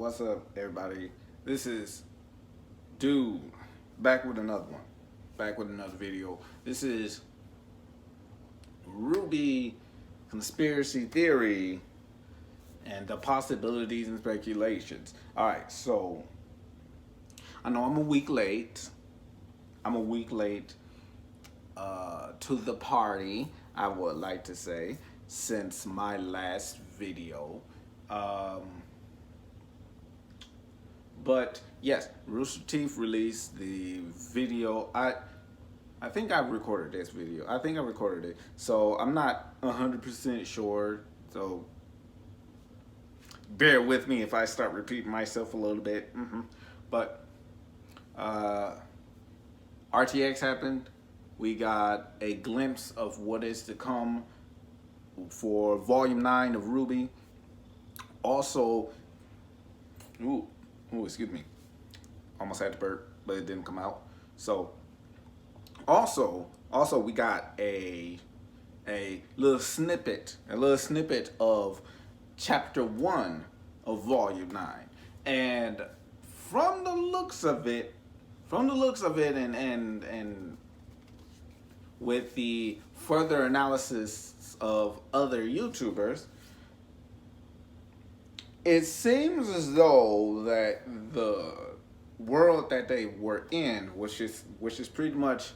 What's up, everybody? This is Dude, back with another one. Back with another video. This is RWBY Conspiracy Theory and the possibilities and speculations. Alright, so I know I'm a week late. To the party, I would like to say, since my last video. But yes, Rooster Teeth released the video. I think I recorded this video. I think I recorded it. So I'm not 100% sure. So bear with me if I start repeating myself a little bit. But RTX happened. We got a glimpse of what is to come for Volume 9 of RWBY. Also, excuse me. Almost had to burp, but it didn't come out. So, also we got a little snippet of Chapter 1 of Volume 9. And from the looks of it, and with the further analysis of other YouTubers, it seems as though that the world that they were in, which is pretty much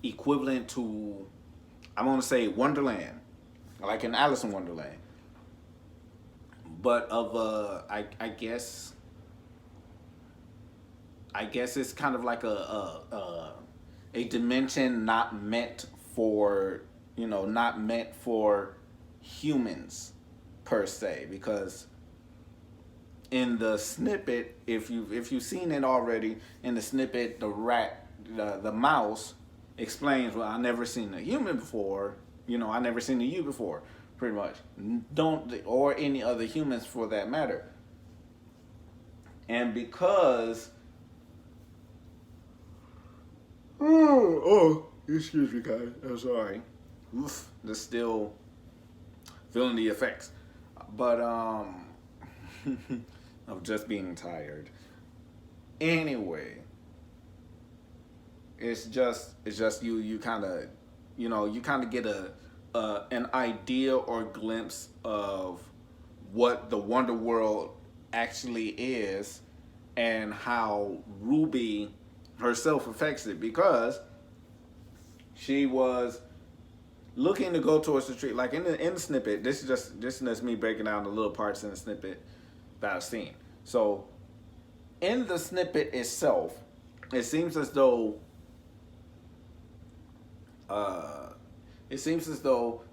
equivalent to, I'm gonna say, Wonderland, like in Alice in Wonderland, but of I guess it's kind of like a dimension not meant for, not meant for humans per se, because in the snippet, if you've seen it already, in the snippet, the mouse explains, well, I never seen a human before, I never seen a you before, pretty much, or any other humans for that matter. And because excuse me, guys, I'm sorry. Just still feeling the effects, but of just being tired. Anyway, it's just you kind of get an idea or glimpse of what the Wonder World actually is and how RWBY herself affects it, because she was looking to go towards the tree. Like in the snippet, this is just me breaking down the little parts in the snippet that I've seen. So in the snippet itself, it seems as though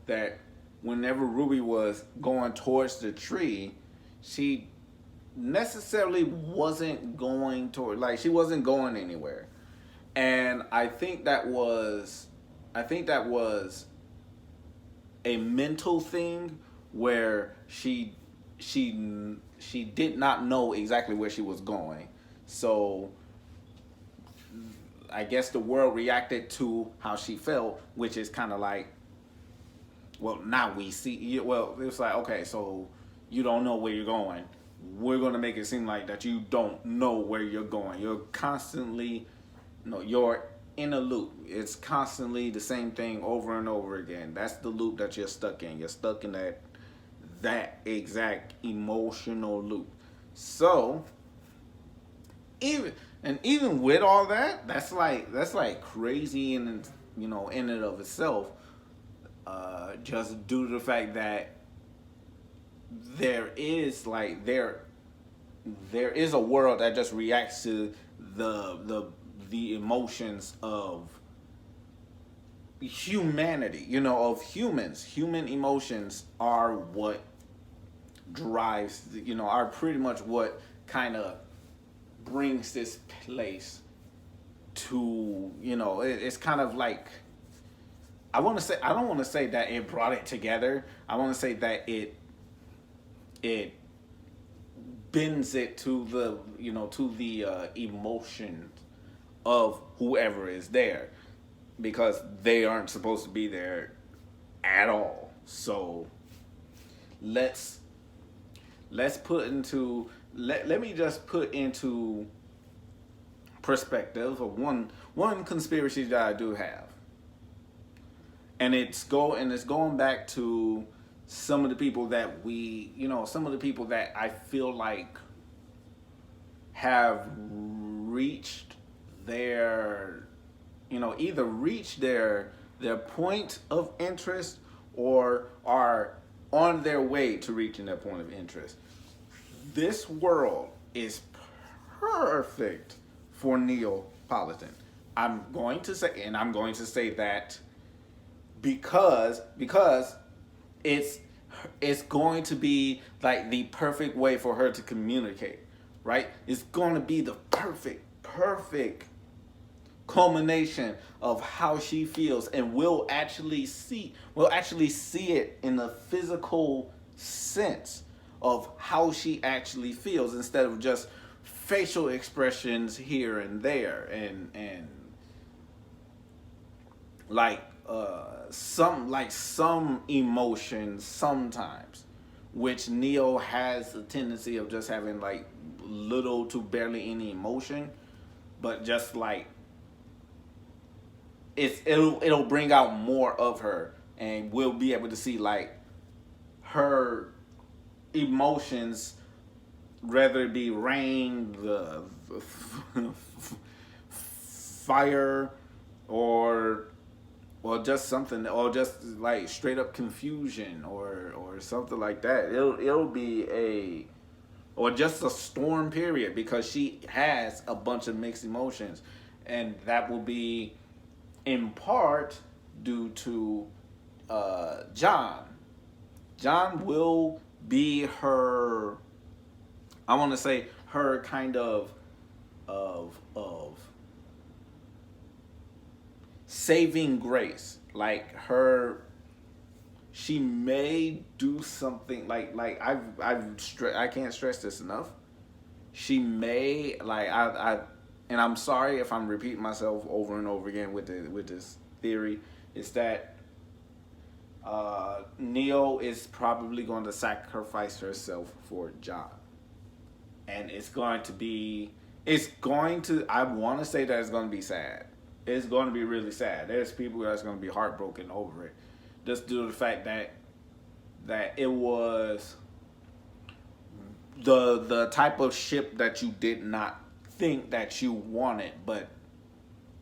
that whenever RWBY was going towards the tree, she necessarily wasn't going toward, like, she wasn't going anywhere. And I think that was a mental thing where she did not know exactly where she was going. So I guess the world reacted to how she felt, which is kind of like, well, now we see, well, it's like, okay, so you don't know where you're going. We're going to make it seem like that you don't know where you're going. You're constantly, you're in a loop. It's constantly the same thing over and over again. That's the loop that you're stuck in. You're stuck in that exact emotional loop. So even with all that, that's like crazy in in and of itself. Just due to the fact that there is a world that just reacts to the emotions of humanity, of humans. Human emotions are what drives, are pretty much what kind of brings this place to, it's kind of like, I don't want to say that it brought it together. I want to say that it bends it to the emotions of whoever is there, because they aren't supposed to be there at all. So let's put into let me just put into perspective of one conspiracy that I do have, and it's going back to some of the people that some of the people that I feel like have reached their, either reached their point of interest or are on their way to reaching their point of interest. This world is perfect for Neapolitan. I'm going to say that because it's it's going to be like the perfect way for her to communicate, right? It's going to be the perfect culmination of how she feels, and we'll actually see it in the physical sense of how she actually feels, instead of just facial expressions here and there, and like some emotions sometimes, which Neo has a tendency of just having like little to barely any emotion, but just like it'll bring out more of her, and we'll be able to see like her emotions, whether it be rain, the fire, or just something, or just like straight up confusion, or something like that. It'll be or just a storm period, because she has a bunch of mixed emotions, and that will be in part due to John. John will be her, I want to say, her kind of saving grace. Like she may do something like I can't stress this enough. She may, like, and I'm sorry if I'm repeating myself over and over again with this theory. Is that Neo is probably going to sacrifice herself for John, and I want to say that it's going to be sad. It's going to be really sad. There's people that's going to be heartbroken over it, just due to the fact that it was the type of ship that you did not think that you wanted, but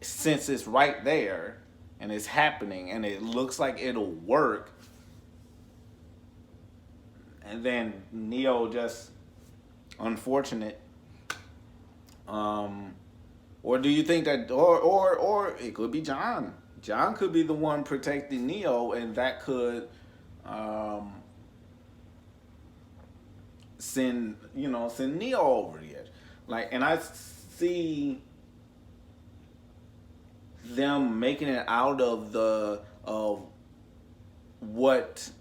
since it's right there and it's happening and it looks like it'll work, and then Neo just unfortunate. Or do you think that, or it could be John? John could be the one protecting Neo, and that could send Neo over the edge. Like, and I see them making it out of what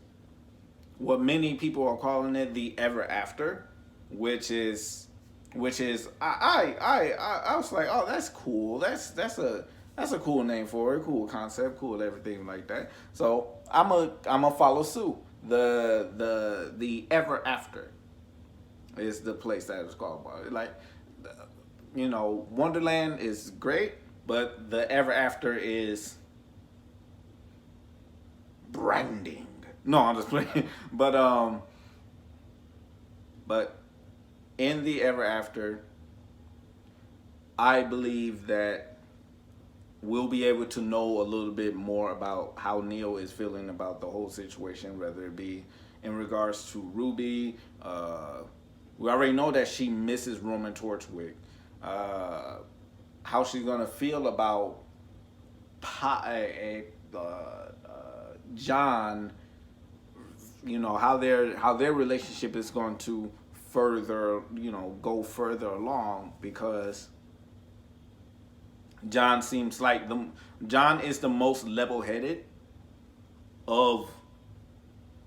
many people are calling it the ever after, which is I was like, oh, that's cool. That's a cool name for it, cool concept, cool everything like that. So I'm a follow suit. The ever after is the place that it's called. Like, Wonderland is great, but the ever after is branding. No, I'm just playing. But in the ever after, I believe that we'll be able to know a little bit more about how Neo is feeling about the whole situation, whether it be in regards to RWBY. We already know that she misses Roman Torchwick. How she's gonna feel about John. How their relationship is going to go further along, because John seems like John is the most level-headed of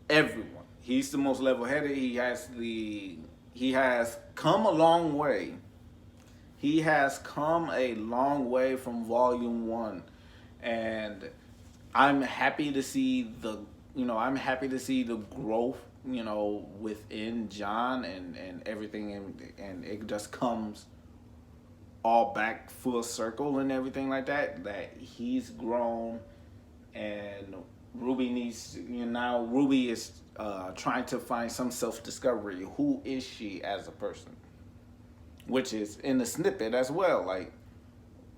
everyone. He's the most level-headed. He has come a long way. He has come a long way from Volume 1, and I'm happy to see I'm happy to see the growth, within John and everything, and it just comes all back full circle and everything like that. That he's grown, and Ruby needs, now Ruby is trying to find some self discovery. Who is she as a person? Which is in the snippet as well. Like,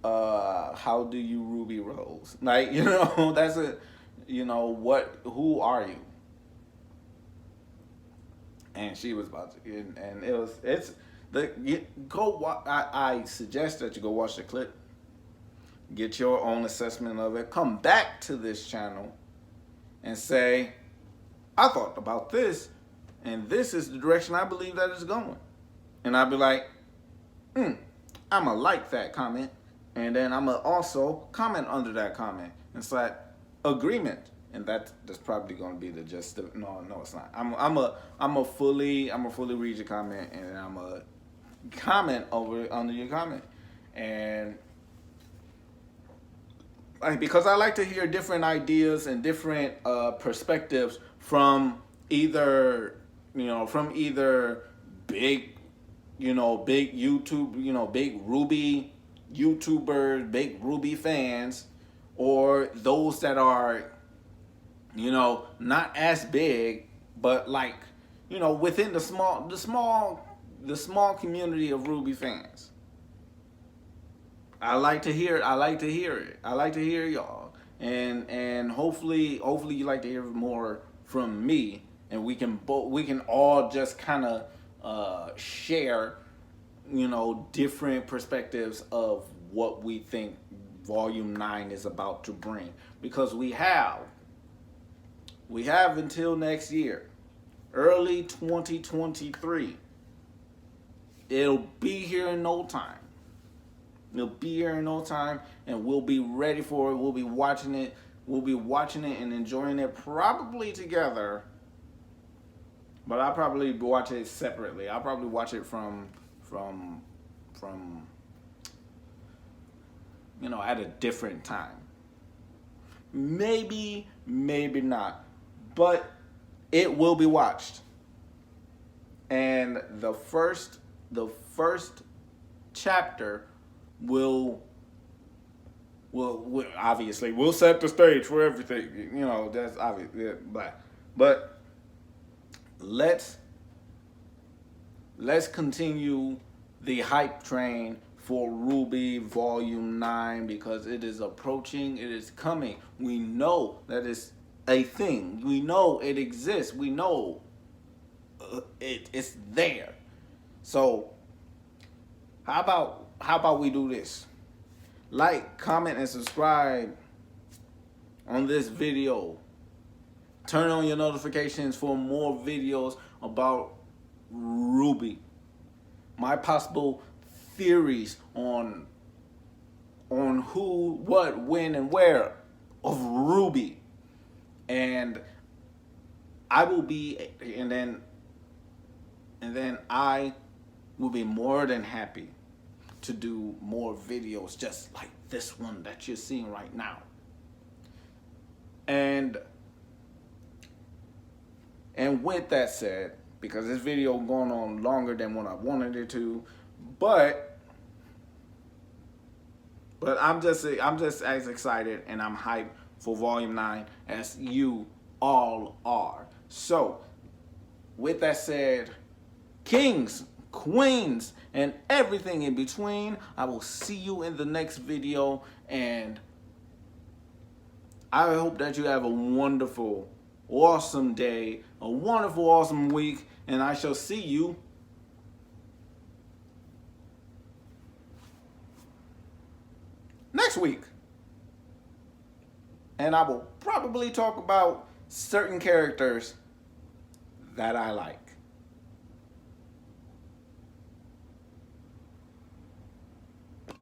how do you Ruby Rose? Like, that's a, who are you? And she was about to, and I suggest that you go watch the clip, get your own assessment of it, come back to this channel and say, I thought about this, and this is the direction I believe that it's going. And I'd be like, I'm gonna like that comment, and then I'm gonna also comment under that comment. It's like agreement, and that's probably gonna be the just. No, it's not. I'm a fully read your comment, and I'm a comment under your comment, and because I like to hear different ideas and different perspectives from either big, big YouTube, big RWBY YouTubers, big RWBY fans, or those that are, not as big, but like, within the small community of RWBY fans. I like to hear it. I like to hear y'all, and hopefully you like to hear more from me, and we can all just kind of share, different perspectives of what we think Volume 9 is about to bring, because we have until next year, early 2023. It'll be here in no time. And we'll be ready for it. We'll be watching it. And enjoying it, probably together. But I'll probably watch it separately. I'll probably watch it from at a different time. Maybe not. But it will be watched. And the first chapter will obviously we'll set the stage for everything. That's obvious. Yeah, but let's continue the hype train for RWBY Volume 9, because it is approaching. It is coming. We know that it's a thing. We know it exists. We know it's there. So how about we do this? Like, comment, and subscribe on this video. Turn on your notifications for more videos about RWBY. My possible theories on who, what, when, and where of RWBY. And I will be, and then I will be more than happy to do more videos just like this one that you're seeing right now. And with that said, because this video going on longer than what I wanted it to, but I'm just as excited, and I'm hyped for Volume 9 as you all are. So with that said, kings, queens, and everything in between, I will see you in the next video, and I hope that you have a wonderful, awesome day, a wonderful, awesome week, and I shall see you next week. And I will probably talk about certain characters that I like.